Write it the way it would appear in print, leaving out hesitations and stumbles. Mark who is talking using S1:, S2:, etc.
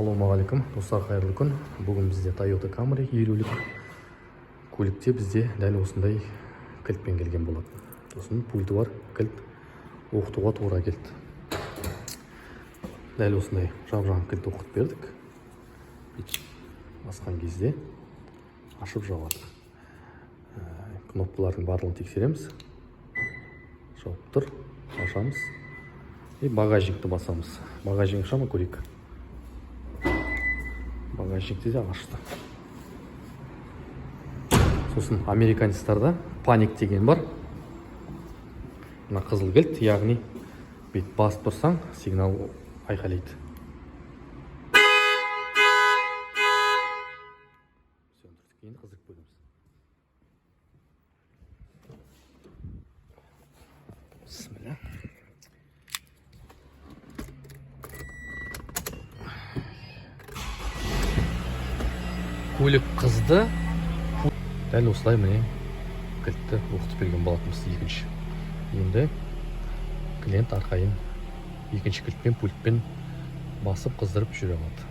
S1: Ассалаумағалейкум достар, қайырлы күн. Бүгін бізде Toyota Camry 50-лік көлікте бізде дәл осындай кілтпен келген болады. Сосын пульті бар, кілт оқытуға тура келді. Дәл осындай жап-жаңа кілт оқытып бердік. Басқан кезде ашып жабады. Кнопкалардың барлығын тексереміз. Жауып тұр, ашамыз. И багажникті басамыз. Багажник аша ма көрейік. Багажникте де ашты. Сосын американецтарда паник деген бар. Мына қызыл кілт, яғни бет басып тұрсаң, сигнал айқайлайды. Кейін қыздырып көреміз. Бисмилля. Көлік қызды. Дәл осылай міне кілтті оқытып берген болатынбыз екінші. Енді клиент арқайын екінші кілтпен, пультпен басып қыздырып жүре алады.